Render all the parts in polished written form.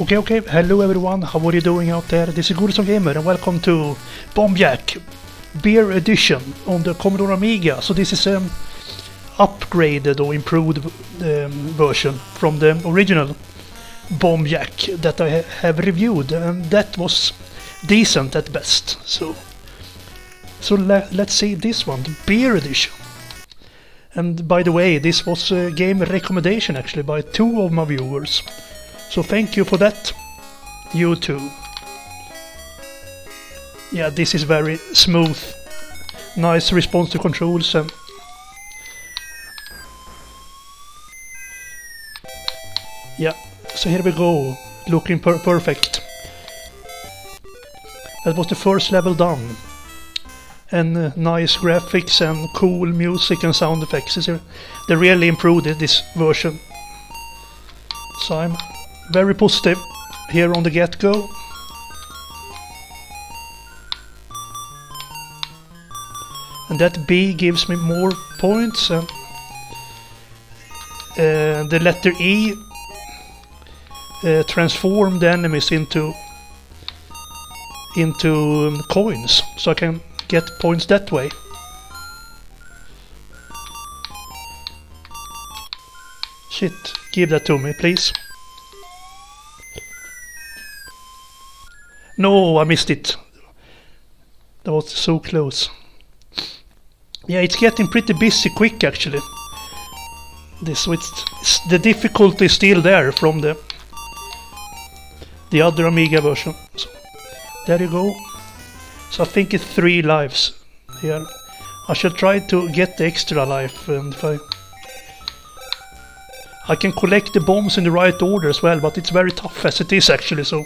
Okay. Hello everyone, how are you doing out there? This is Goodson Gamer and welcome to Bombjack Beer Edition on the Commodore Amiga. So this is an upgraded or improved version from the original Bombjack that I have reviewed, and that was decent at best. So let's see this one, the Beer Edition. And by the way, this was a game recommendation actually by 2 of my viewers. So thank you for that, you too. Yeah, this is very smooth, nice response to controls, and yeah, so here we go, looking perfect. That was the first level done, and nice graphics and cool music and sound effects. They really improved this version, so I'm very positive here on the get-go. And that B gives me more points, and the letter E transform the enemies into coins, so I can get points that way. Shit, give that to me, please. No, I missed it. That was so close. Yeah, it's getting pretty busy quick actually. The difficulty is still there from the other Amiga version. So, there you go. So I think it's 3 lives here. I should try to get the extra life, and if I can collect the bombs in the right order as well, but it's very tough as it is actually, so.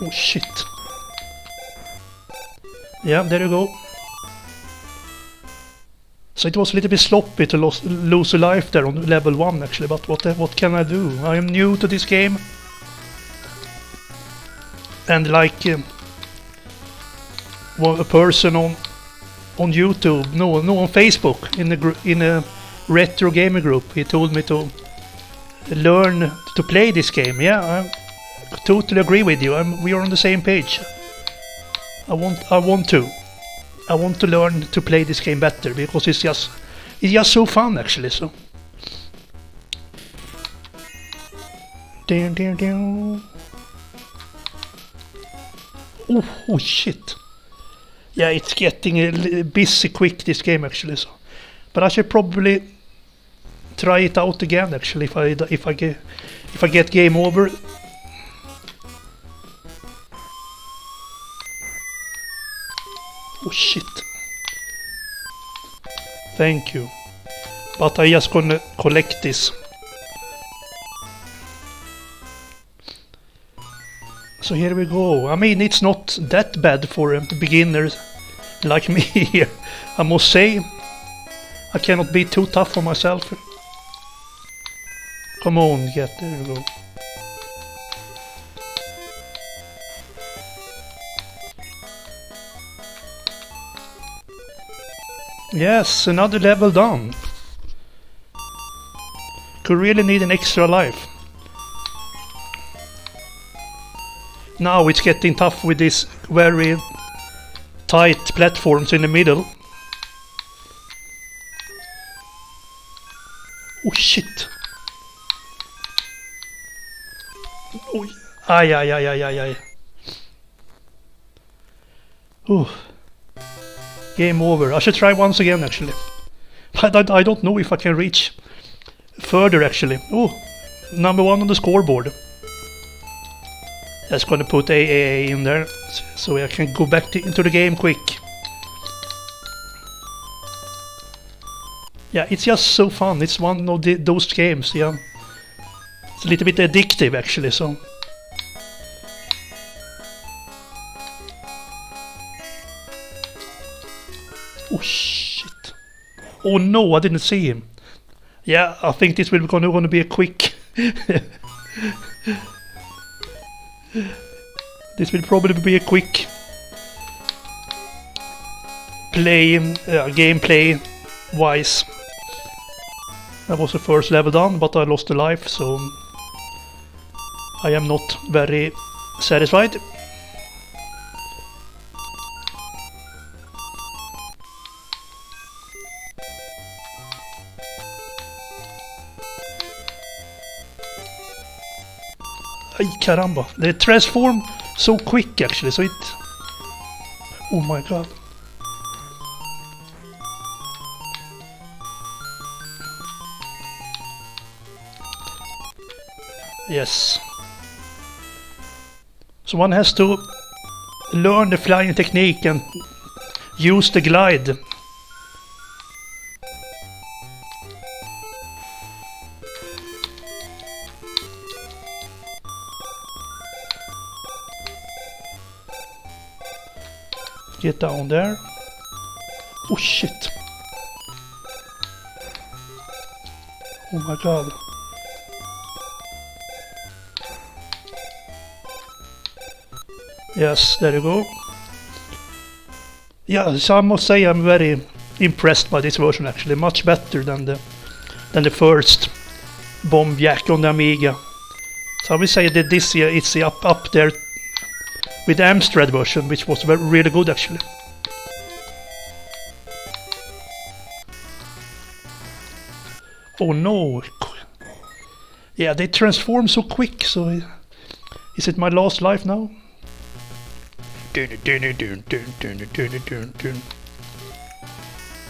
Oh shit. Yeah, there you go. So it was a little bit sloppy to lose a life there on level 1 actually, but what can I do? I am new to this game. And like a person on YouTube, no on Facebook, in a retro gamer group, he told me to learn to play this game. Yeah, I totally agree with you. We are on the same page. I want to learn to play this game better, because it's just so fun actually. So. Oh shit. Yeah, it's getting busy quick this game actually. So, but I should probably try it out again actually if I get game over. Oh shit. Thank you. But I just gonna collect this. So here we go. I mean, it's not that bad for beginners like me here. I must say, I cannot be too tough on myself. Come on, there you go. Yes, another level done. Could really need an extra life. Now it's getting tough with these very tight platforms in the middle. Oh shit. Oh, ay. Oh. Game over. I should try once again actually. But I don't know if I can reach further actually. Oh, number 1 on the scoreboard. Just gonna put AAA in there so I can go back into the game quick. Yeah, it's just so fun. It's one of those games, yeah. It's a little bit addictive actually, so. Oh shit. Oh no, I didn't see him. Yeah, I think this will gonna be a quick. This will probably be a quick. gameplay wise. That was the first level done, but I lost a life, so I am not very satisfied. Ay caramba, they transform so quick actually, so it... Oh my god. Yes. So one has to learn the flying technique and use the glide. Get down there. Oh shit. Oh my god. Yes, there you go. Yeah, so I must say I'm very impressed by this version actually. Much better than the first Bomb Jack on the Amiga. So I will say that this year it's up there with the Amstrad version, which was really good actually. Oh no. Yeah, they transform so quick, so... Is it my last life now?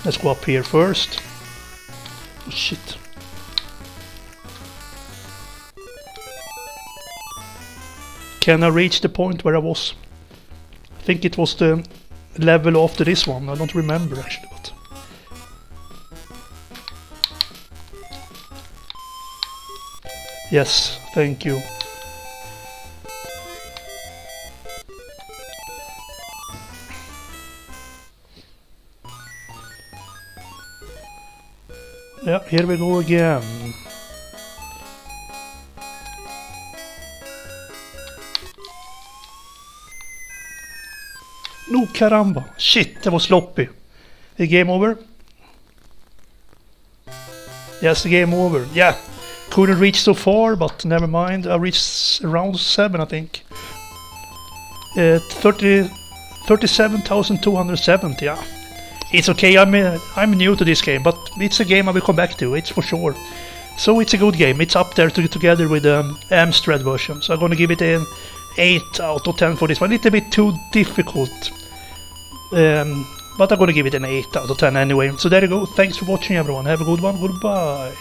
Let's go up here first. Oh shit. Can I reach the point where I was? I think it was the level after this one. I don't remember actually, but... Yes, thank you. Yeah, here we go again. No, caramba. Shit, that was sloppy. The game over? Yes, the game over. Yeah, couldn't reach so far, but never mind. I reached around 7, I think. 37,270, yeah. It's okay, I'm new to this game, but it's a game I will come back to, it's for sure. So it's a good game, it's up there together with the Amstrad version. So I'm gonna give it an 8 out of 10 for this one. A little bit too difficult. But I'm gonna give it an 8 out of 10 anyway. So there you go, thanks for watching everyone, have a good one, goodbye.